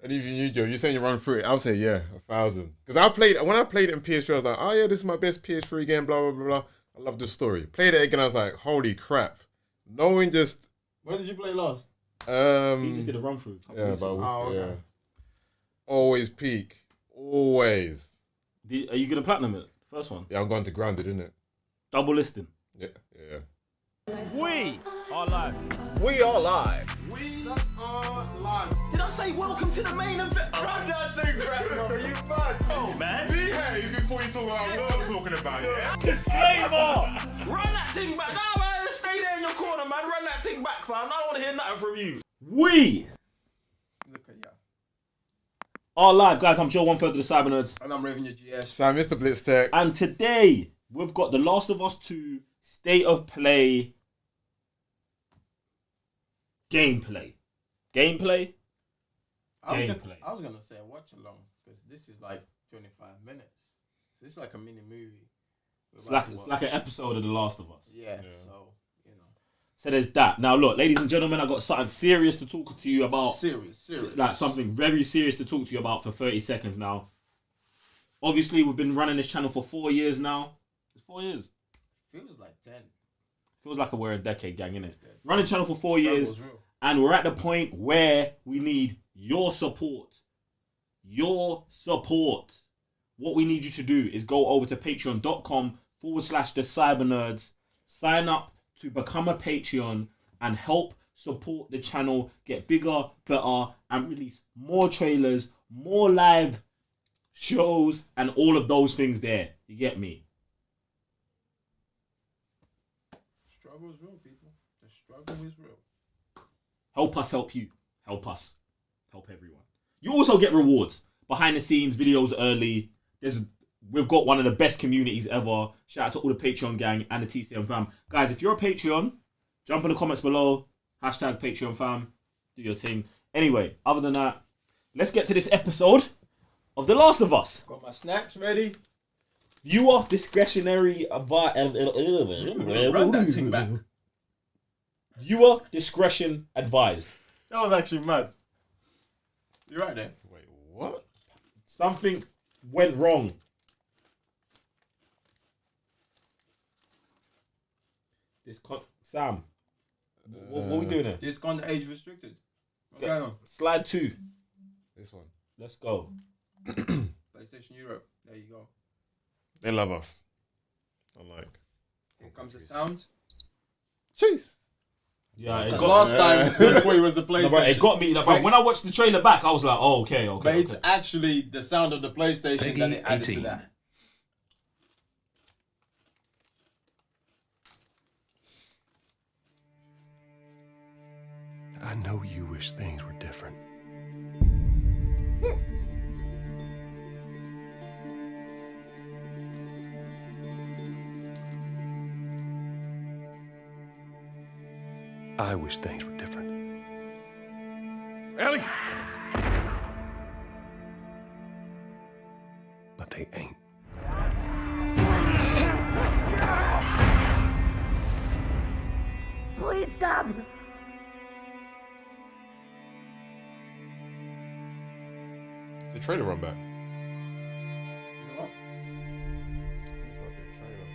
And even you, Joe, you're saying you run through it. I'll say, yeah, 1,000. Because when I played it in PS3, I was like, oh yeah, this is my best PS3 game, blah, blah, blah, blah. I love the story. Played it again, I was like, holy crap. Knowing just... When did you play last? You just did a run through. Yeah, about okay. yeah. Always peak. Always. Are you going to platinum it? First one? Yeah, I'm going to grounded, innit? Double listing? Yeah. We are live. We are live. We are live. Did I say welcome to the main event? Run that thing, bro. You mad? Oh, man. Behave before you talk about what I'm talking about, yeah? Disclaimer! Run that thing back. Nah, man. Stay there in your corner, man. Run that thing back, fam. I don't want to hear nothing from you. We Look at ya. are live, guys. I'm Joe, 1/3 of the Cyber Nerds. And I'm Raven your GS. So, Mr. Blitz Tech. And today, we've got The Last of Us 2 State of Play gameplay. Gameplay? I was going to say a watch along because this is like 25 minutes. So this is like a mini movie. It's like an episode of The Last of Us. Yeah. So, you know. So there's that. Now, look, ladies and gentlemen, I've got something serious to talk to you about. Serious. Like something very serious to talk to you about for 30 seconds now. Obviously, we've been running this channel for 4 years now. It's 4 years. Feels like 10. Feels like we're a decade, gang, innit? Running channel for 4 years. Real. And we're at the point where we need your support. Your support. What we need you to do is go over to patreon.com/thecybernerds. Sign up to become a Patreon and help support the channel, get bigger, better, and release more trailers, more live shows, and all of those things there. You get me? Struggle is real, people. The struggle is real. Help us help you. Help us help everyone. You also get rewards. Behind the scenes videos early. We've got one of the best communities ever. Shout out to all the Patreon gang and the TCNFam. Guys, if you're a Patreon, jump in the comments below. #PatreonFam. Do your thing. Anyway, other than that, let's get to this episode of The Last of Us. Got my snacks ready. Viewer discretionary advice. Run that thing back. Viewer discretion advised. That was actually mad. You're right there. Wait, what? Something went wrong. Sam, what are we doing here? This gone age restricted. What's going on? Slide 2. This one. Let's go. PlayStation Europe. There you go. They love us. Unlike. Here comes the sound. Jeez. Yeah, Because last time before it was the PlayStation. No, bro, it got me. Like, when I watched the trailer back, I was like, "Oh, okay." But it's actually the sound of the PlayStation Peggy that it added 18. to that. I know you wish things were different. I wish things were different. Ellie! But they ain't. Please stop. The trailer run back. Is it what? This might be a trailer.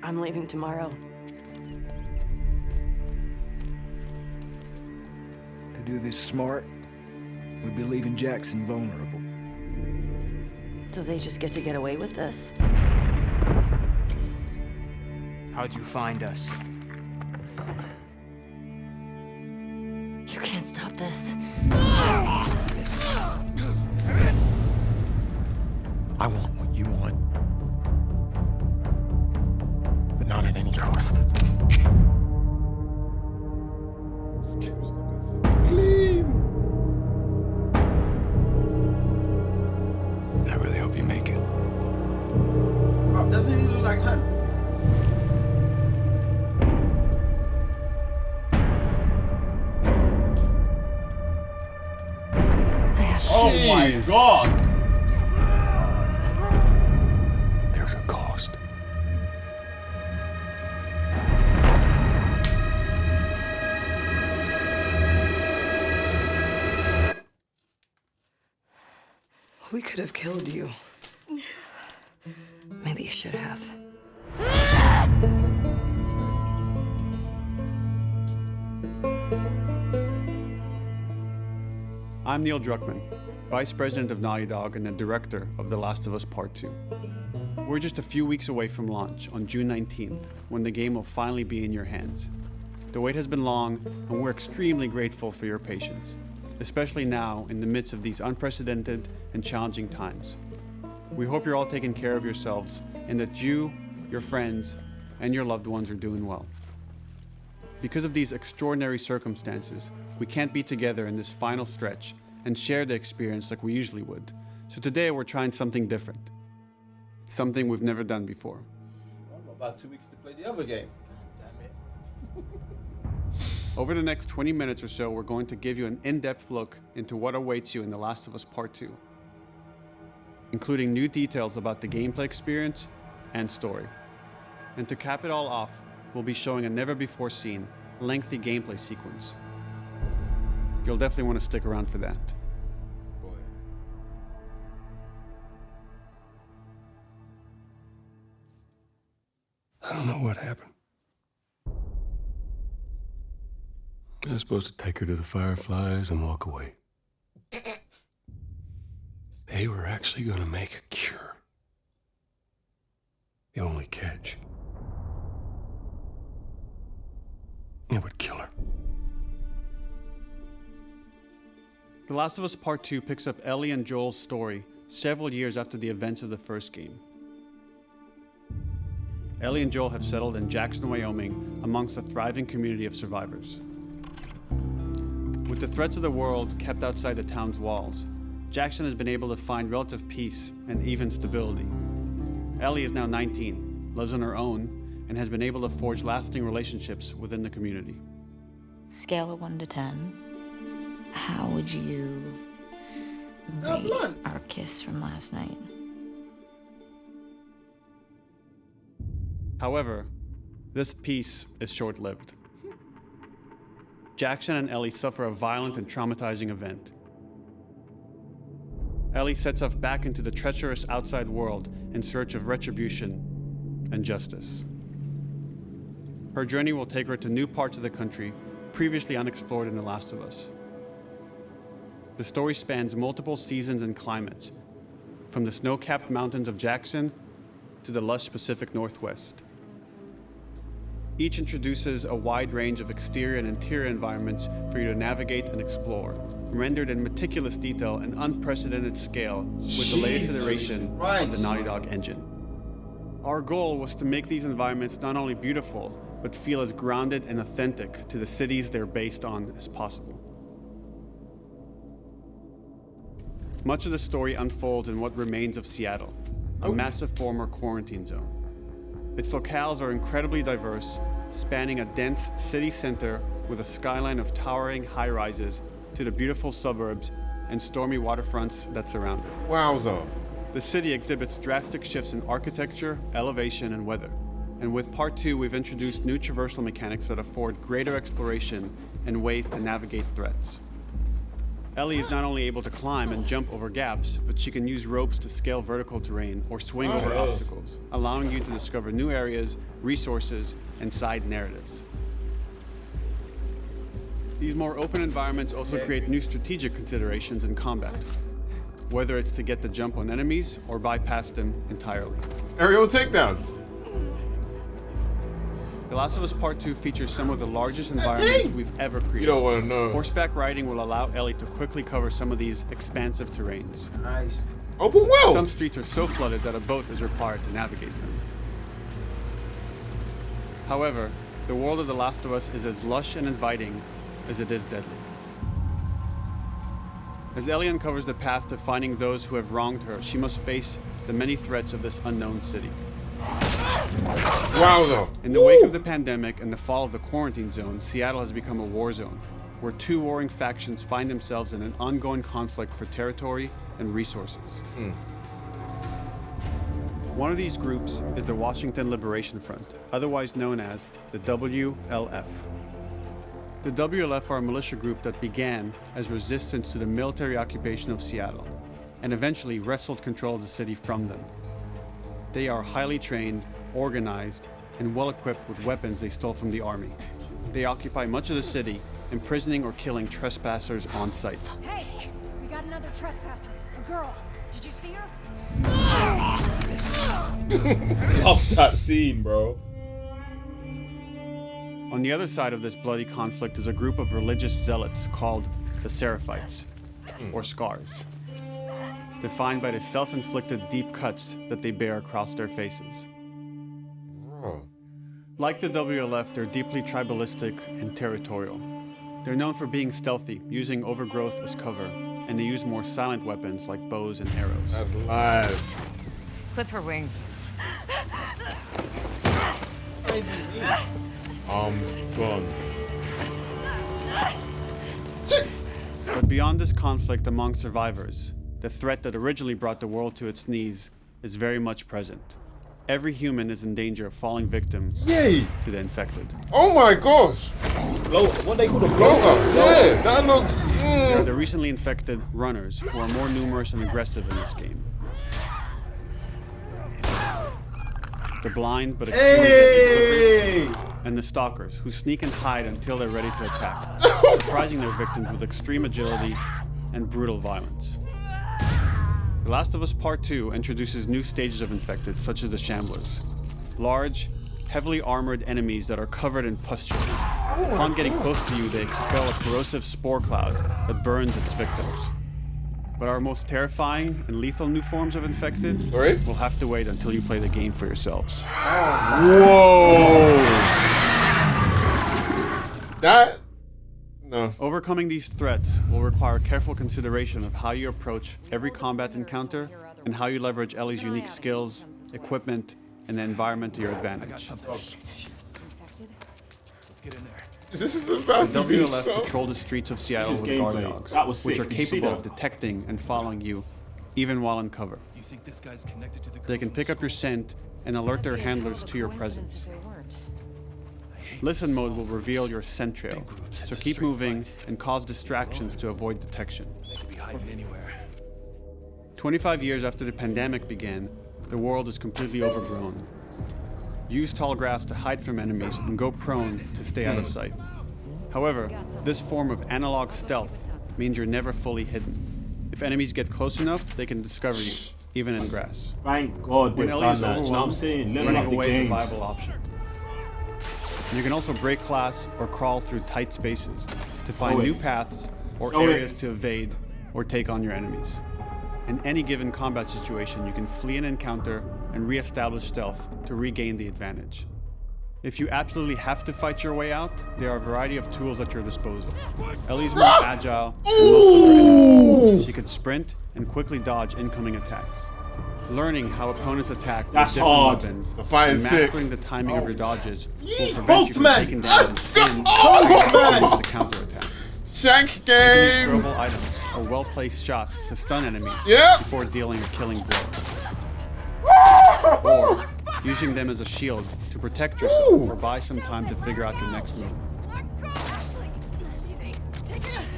I'm leaving tomorrow. To do this smart, we'd be leaving Jackson vulnerable. So they just get to get away with this. How'd you find us? You can't stop this. I want what you want. But not at any cost. This kid was looking so clean. I really hope you make it. Bro, doesn't he look like Han? Oh my Jeez. god! There's a cost. We could have killed you. Maybe you should have. I'm Neil Druckmann, Vice President of Naughty Dog and the Director of The Last of Us Part 2. We're just a few weeks away from launch on June 19th, when the game will finally be in your hands. The wait has been long, and we're extremely grateful for your patience, especially now in the midst of these unprecedented and challenging times. We hope you're all taking care of yourselves and that you, your friends, and your loved ones are doing well. Because of these extraordinary circumstances, we can't be together in this final stretch and share the experience like we usually would. So today we're trying something different. Something we've never done before. I've got about 2 weeks to play the other game. Damn it. Over the next 20 minutes or so, we're going to give you an in-depth look into what awaits you in The Last of Us Part 2, including new details about the gameplay experience and story. And to cap it all off, we'll be showing a never-before-seen, lengthy gameplay sequence. You'll definitely want to stick around for that. Boy. I don't know what happened. I was supposed to take her to the Fireflies and walk away. They were actually going to make a cure. The only catch, it would kill her. The Last of Us Part 2 picks up Ellie and Joel's story several years after the events of the first game. Ellie and Joel have settled in Jackson, Wyoming, amongst a thriving community of survivors. With the threats of the world kept outside the town's walls, Jackson has been able to find relative peace and even stability. Ellie is now 19, lives on her own, and has been able to forge lasting relationships within the community. Scale of 1 to 10. How would you rate blunt. our kiss from last night? However, this peace is short-lived. Jackson and Ellie suffer a violent and traumatizing event. Ellie sets off back into the treacherous outside world in search of retribution and justice. Her journey will take her to new parts of the country previously unexplored in The Last of Us. The story spans multiple seasons and climates, from the snow-capped mountains of Jackson to the lush Pacific Northwest. Each introduces a wide range of exterior and interior environments for you to navigate and explore, rendered in meticulous detail and unprecedented scale with the latest iteration of the Naughty Dog engine. Our goal was to make these environments not only beautiful, but feel as grounded and authentic to the cities they're based on as possible. Much of the story unfolds in what remains of Seattle, a massive former quarantine zone. Its locales are incredibly diverse, spanning a dense city center with a skyline of towering high-rises to the beautiful suburbs and stormy waterfronts that surround it. Wowza. The city exhibits drastic shifts in architecture, elevation, and weather. And with Part 2, we've introduced new traversal mechanics that afford greater exploration and ways to navigate threats. Ellie is not only able to climb and jump over gaps, but she can use ropes to scale vertical terrain or swing over obstacles, allowing you to discover new areas, resources, and side narratives. These more open environments also create new strategic considerations in combat, whether it's to get the jump on enemies or bypass them entirely. Aerial takedowns. The Last of Us Part 2 features some of the largest environments we've ever created. You don't want to know. Horseback riding will allow Ellie to quickly cover some of these expansive terrains. Nice. Open well. Some streets are so flooded that a boat is required to navigate them. However, the world of The Last of Us is as lush and inviting as it is deadly. As Ellie uncovers the path to finding those who have wronged her, she must face the many threats of this unknown city. Wowza. In the wake of the pandemic and the fall of the quarantine zone, Seattle has become a war zone, where two warring factions find themselves in an ongoing conflict for territory and resources. One of these groups is the Washington Liberation Front, otherwise known as the WLF. The WLF are a militia group that began as resistance to the military occupation of Seattle. and eventually wrestled control of the city from them. They are highly trained, organized, and well-equipped with weapons they stole from the army. They occupy much of the city, imprisoning or killing trespassers on sight. Hey, we got another trespasser. A girl. Did you see her? Love that scene, bro. On the other side of this bloody conflict is a group of religious zealots called the Seraphites, or Scars, defined by the self-inflicted deep cuts that they bear across their faces. Bro. Like the WLF, they're deeply tribalistic and territorial. They're known for being stealthy, using overgrowth as cover, and they use more silent weapons like bows and arrows. That's live. Clip her wings. Gone. But beyond this conflict among survivors, the threat that originally brought the world to its knees is very much present. Every human is in danger of falling victim Yay! to the infected. Oh my gosh! What they call a Blow blow up. Yeah, that looks. There are the recently infected runners, who are more numerous and aggressive in this game. The blind but extremely deadly clippers, and the stalkers, who sneak and hide until they're ready to attack, surprising their victims with extreme agility and brutal violence. The Last of Us Part 2 introduces new stages of infected, such as the Shamblers. Large, heavily armored enemies that are covered in pustule. Upon getting close to you, they expel a corrosive spore cloud that burns its victims. But our most terrifying and lethal new forms of infected will have to wait until you play the game for yourselves. Whoa! That. No. Overcoming these threats will require careful consideration of how you approach every combat encounter and how you leverage Ellie's unique skills, equipment, and the environment to your advantage. This is about to be WLF so. patrol the streets of Seattle with guard dogs, That was which sick. are Did you see capable that? of detecting and following you, even while in cover. You think this guy's connected to the They can pick up your scent and alert their handlers to your presence. Listen mode will reveal your scent trail, so keep moving and cause distractions to avoid detection. They could be hiding anywhere. 25 years after the pandemic began, the world is completely overgrown. Use tall grass to hide from enemies and go prone to stay out of sight. However, this form of analog stealth means you're never fully hidden. If enemies get close enough, they can discover you, even in grass. Thank God When they've Ellie done is that. You know what I'm overwhelmed, saying? Level running up the away is a games. viable option. You can also break glass or crawl through tight spaces to find new paths or areas to evade or take on your enemies. In any given combat situation, you can flee an encounter and re-establish stealth to regain the advantage. If you absolutely have to fight your way out, there are a variety of tools at your disposal. Ellie's more agile than most of her enemies. She can sprint and quickly dodge incoming attacks. Learning how opponents attack with That's different hard. weapons The fight and is mastering the timing of your dodges will prevent you from Boltman! taking damage and Boltman! to counterattack. Shank You can game! use throwable items or well-placed shots to stun enemies Yep. before dealing a killing blow. Or using them as a shield to protect yourself or buy some time to figure out your next move.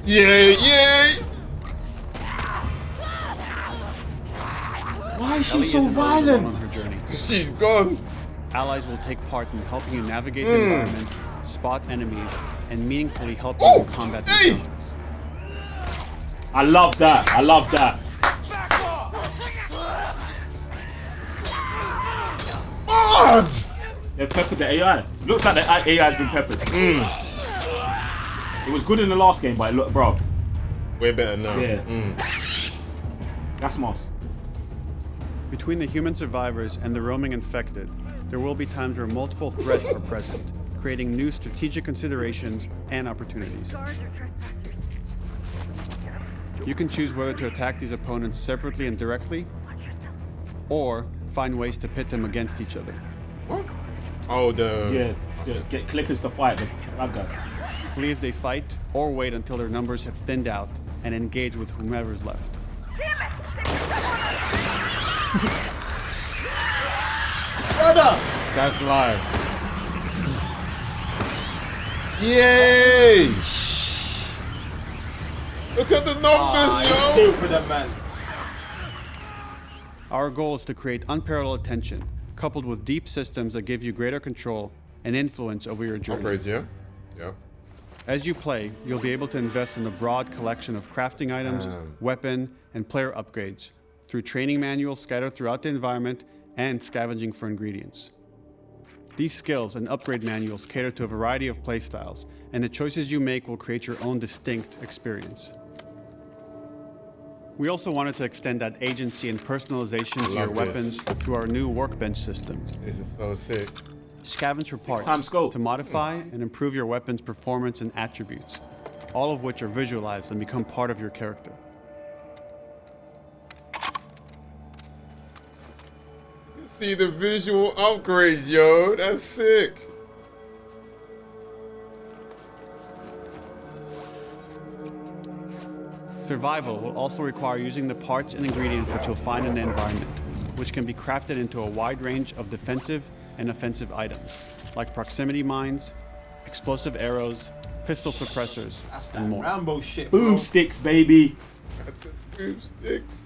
Yay, yay! Why is she Ellie so isn't alone violent? on her journey. She's gone. Allies will take part in helping you navigate the environment, spot enemies, and meaningfully help you in combat encounters. I love that. I love that. God! They've peppered the AI. Looks like the AI has been peppered. It was good in the last game, but it looked, bro. Way better now. Yeah. That's Moss. Between the human survivors and the roaming infected, there will be times where multiple threats are present, creating new strategic considerations and opportunities. You can choose whether to attack these opponents separately and directly, or find ways to pit them against each other. What? Oh, Get clickers to fight the bad guys. Flee as they fight, or wait until their numbers have thinned out and engage with whomever's left. Brother! That's live. Yay! Look at the numbers, yo! For the man. Our goal is to create unparalleled attention, coupled with deep systems that give you greater control and influence over your journey. Upgrades, yeah? Yeah. As you play, you'll be able to invest in a broad collection of crafting items, weapon, and player upgrades through training manuals scattered throughout the environment and scavenging for ingredients. These skills and upgrade manuals cater to a variety of playstyles, and the choices you make will create your own distinct experience. We also wanted to extend that agency and personalization to your weapons through our new workbench system. This is so sick. Scavenge for parts to modify and improve your weapon's performance and attributes, all of which are visualized and become part of your character. See the visual upgrades, yo. That's sick. Survival will also require using the parts and ingredients that you'll find in the environment, which can be crafted into a wide range of defensive and offensive items, like proximity mines, explosive arrows, pistol suppressors, and more. Rambo shit, Boomsticks, baby. That's it, boomsticks.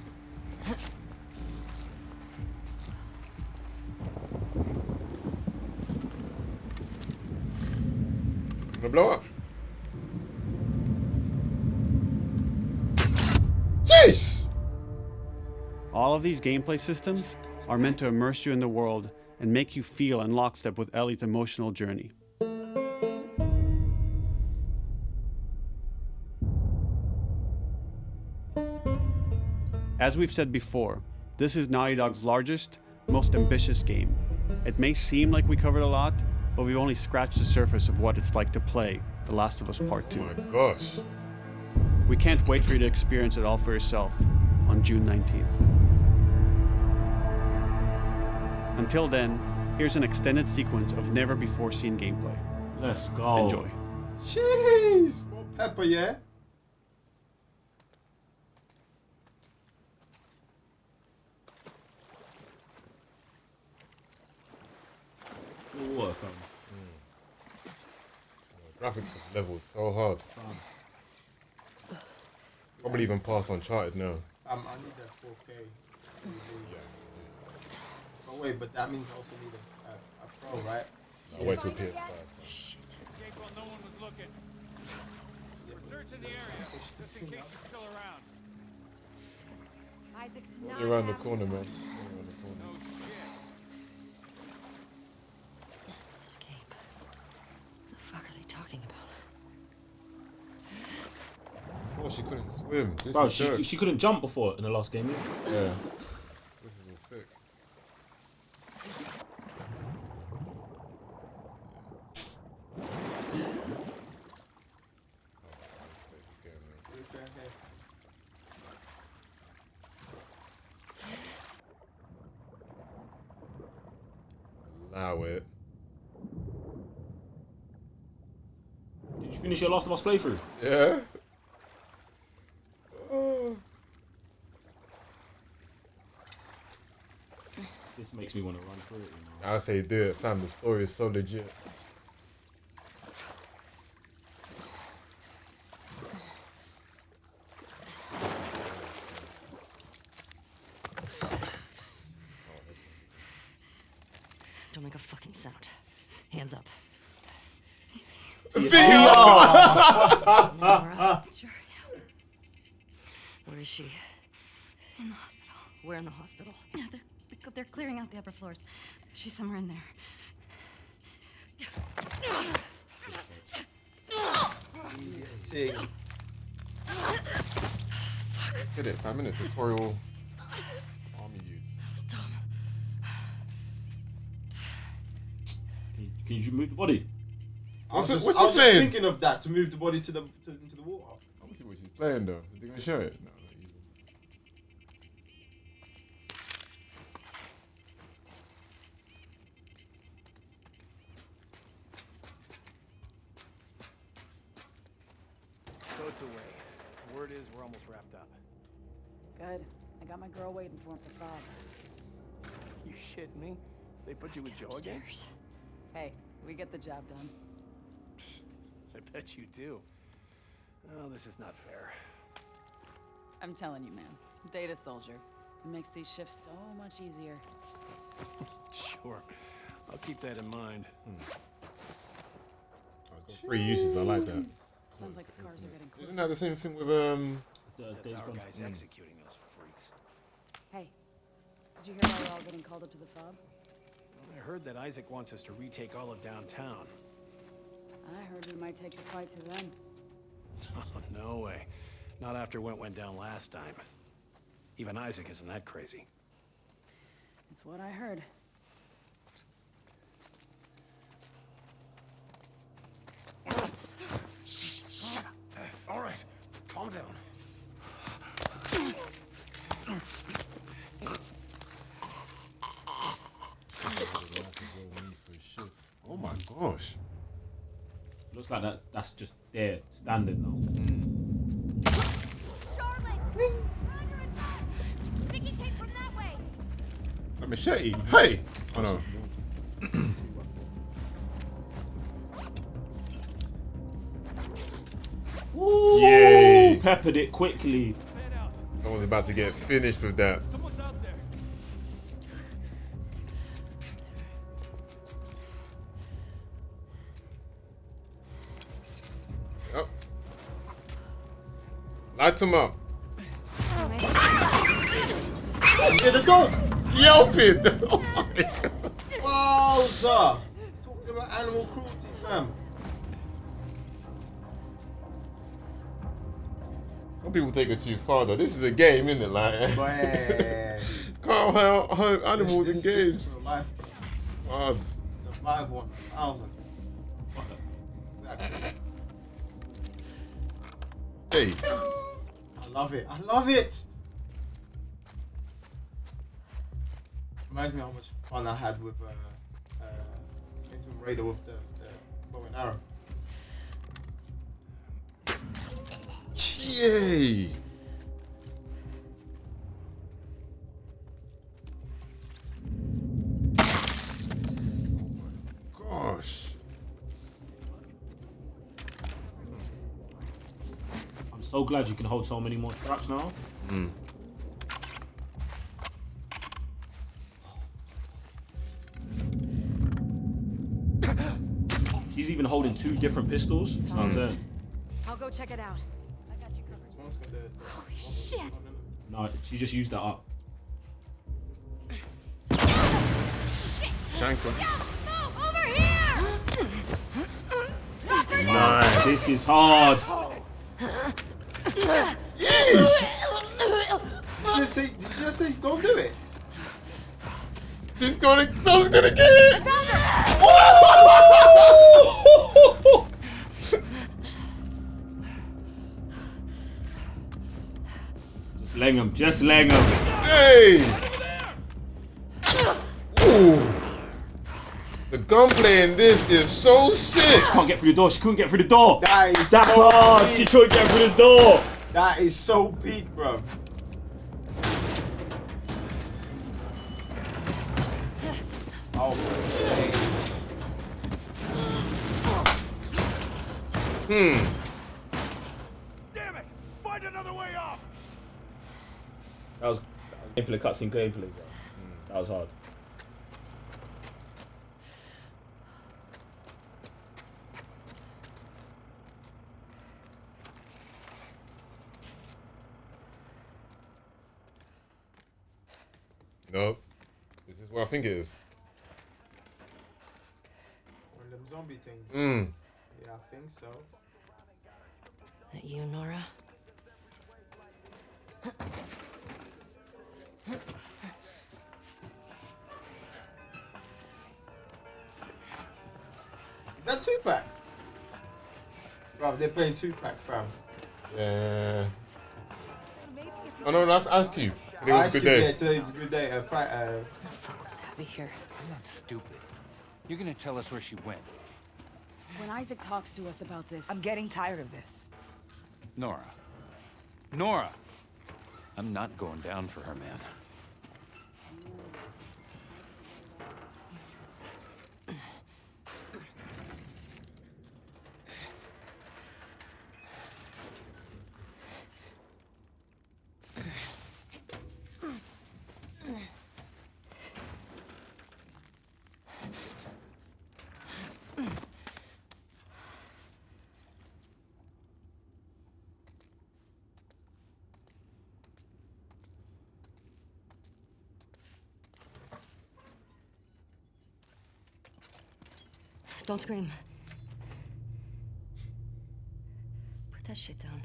Gonna blow up. Jeez! All of these gameplay systems are meant to immerse you in the world and make you feel in lockstep with Ellie's emotional journey. As we've said before, this is Naughty Dog's largest, most ambitious game. It may seem like we covered a lot, but we've only scratched the surface of what it's like to play The Last of Us Part 2. Oh my gosh. We can't wait for you to experience it all for yourself on June 19th. Until then, here's an extended sequence of never-before-seen gameplay. Let's go. Enjoy. Jeez! More pepper, yeah? What, fam? Graphics level so hard. Probably even past Uncharted now. I need that 4K. Yeah. Oh wait, but that means I also need a Pro, right? I'll wait till PS5. Shit. While no one was looking. We're searching the area, just in case she's still around. Isaac's You're around the corner, man. Around the corner. No shit. Escape. What the fuck are they talking about? Oh, she couldn't swim. This Bro, is dirt. she couldn't jump before in the last game. Yeah. This is all sick. Allow it. Did you finish your Last of Us playthrough? Yeah. This makes me want to run through it, you know. I say do it, fam. The story is so legit. Don't make a fucking sound. Hands up. VR! Sure, yeah. Where is she? In the hospital. Where in the hospital? Yeah, they're clearing out the upper floors. She's somewhere in there. Hit it, 5 minutes tutorial. Army use. Dumb. Can you move the body? What's I she was just playing? thinking of that to move the body into the water. I want to see what she's playing though. Are they gonna show it? No, not easy. Boat's away. Word is we're almost wrapped up. Good. I got my girl waiting for him for Bob. You shitting me? They put you with Joe again? Hey, we get the job done. I bet you do. Oh, this is not fair. I'm telling you, man. Data soldier. It makes these shifts so much easier. Sure. I'll keep that in mind. Free uses, I like that. Sounds like scars are getting closer. Isn't that the same thing with That's our guys executing those freaks. Hey, did you hear why we're all getting called up to the fob? I heard that Isaac wants us to retake all of downtown. I heard we might take the fight to them. Oh, no way. Not after what went down last time. Even Isaac isn't that crazy. It's what I heard. Shut up. All right, calm down. Oh my gosh. Looks like that's just there, standard now. Sticky tape from that way. A machete. Hey. Oh no. Ooh, Yay. peppered it quickly. Someone's about to get finished with that. Someone's out there. Yep. Light him up. Get the dog. Yelping. Oh my god. Wowza. Talking about animal cruelty, fam. Some people take it too far though. This is a game, isn't it? Like, can't have animals in games. This is for life. God. Survive 1,000. Exactly. Hey. I love it. I love it. Reminds me how much fun I had with Tomb Raider with the bow and arrow. Yay. Gosh. I'm so glad you can hold so many more straps now. She's even holding 2 different pistols. You know what I'm saying? I'll go check it out. I got you covered. Holy shit! No, she just used that up. Shank him. Move over here! Nice. This is hard. Did you just say don't do it? Someone's gonna get it! Just leg him. Just leg him. Hey! Ooh. The gunplay in this is so sick! She can't get through the door. She couldn't get through the door. That's so hard. Big. She couldn't get through the door. That is so big, bro. Oh my days. Damn it! Find another way off. That was gameplay, cutscene gameplay, bro. That was hard. Nope. This is what I think it is. One of them zombie things. Yeah, I think so. That you, Nora? Is that Tupac? Bro, they're playing Tupac, fam. Yeah. Oh no, that's Ice Cube. It was a good day. Yeah, today's a good day. The fuck was Abby here? I'm not stupid. You're gonna tell us where she went. When Isaac talks to us about this... I'm getting tired of this. Nora. Nora! I'm not going down for her, man. Don't scream. Put that shit down.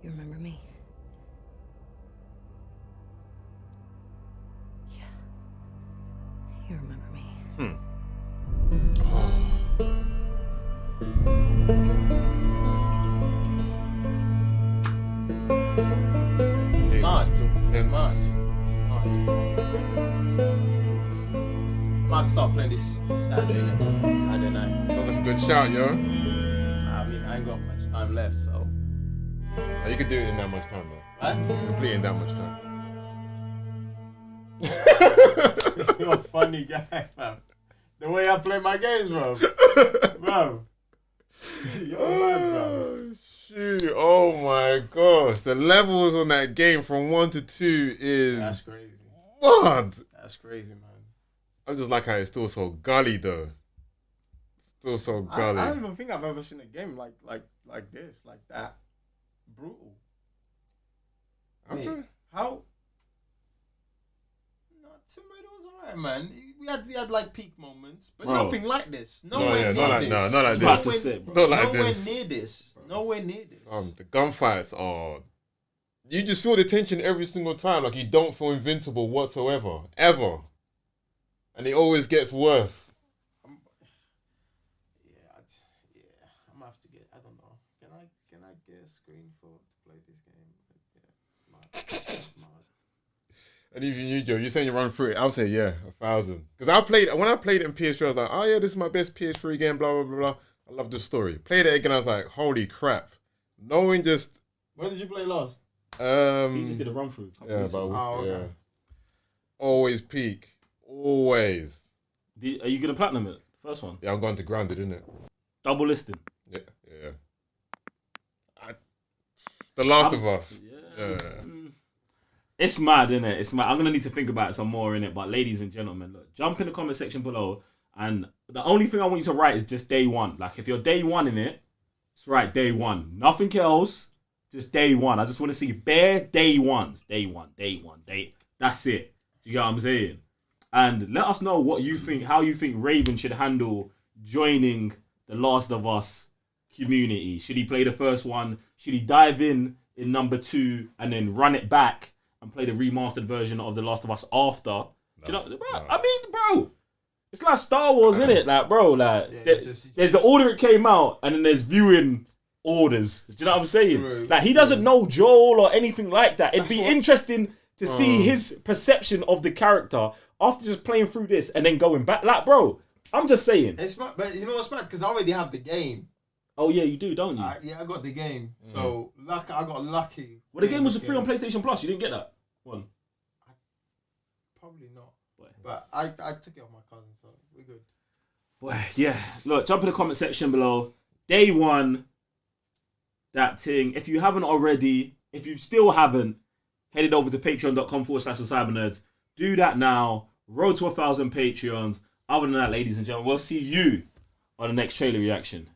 You remember me? Yeah. You remember me. Smart. Smart. I'm about to start playing this Saturday night. Sounds like a good shout, yo. I mean, I ain't got much time left, so. Oh, you could do it in that much time, though. What? You can complete it in that much time. You're a funny guy, fam. The way I play my games, bro. Bro. You're mad, bro. Shoot. Oh my gosh. The levels on that game from 1 to 2 is... That's crazy. What? That's crazy, man. I just like how it's still so gully, though. Still so gully. I don't even think I've ever seen a game like this, like that. Brutal. How? No, Tomb Raider was alright, man. We had like peak moments, but nothing like this. Nowhere near this. Not like this. Nowhere near this. The gunfights are... You just feel the tension every single time. Like, you don't feel invincible whatsoever. Ever. And it always gets worse. I'm gonna have to get... I don't know. Can I get a screen to play this game? Yeah, smart. And even you, Joe, you're saying you run through it. I would say, yeah, 1,000. Because when I played it in PS3, I was like, oh yeah, this is my best PS3 game, blah, blah, blah, blah. I love the story. Played it again, I was like, holy crap. Knowing just... When did you play last? You just did a run through. Yeah, okay. Yeah. Always peak. Always. Are you gonna platinum it? First one? Yeah, I'm going to grounded, innit? Double listing? Yeah. The Last of Us. Yeah. It's mad, innit? It's mad. I'm gonna need to think about it some more, innit? But ladies and gentlemen, look, jump in the comment section below, and the only thing I want you to write is just day one. Like, if you're day one in it, it's right, day one. Nothing else, just day one. I just want to see bare day ones. Day one. That's it. Do you get what I'm saying? And let us know what you think, how you think Raven should handle joining the Last of Us community. Should he play the first one? Should he dive in number 2 and then run it back and play the remastered version of The Last of Us after? Do you know, bro, I mean, bro, it's like Star Wars, isn't it? Like, bro, like, there's the order it came out, and then there's viewing orders. Do you know what I'm saying? True, like, he doesn't know Joel or anything like that. It'd be interesting to see his perception of the character after just playing through this and then going back. Like, bro, I'm just saying. It's mad, but you know what's mad? Because I already have the game. Oh yeah, you do, don't you? Yeah, I got the game. So I got lucky. Well, the game was free on PlayStation Plus. You didn't get that one. Probably not. But I took it off my cousin, so we're good. Boy, yeah. Look, jump in the comment section below. Day one, that thing. If you haven't already, if you still haven't, headed over to patreon.com/cybernerds. Do that now. Road to 1,000 Patreons. Other than that, ladies and gentlemen, we'll see you on the next trailer reaction.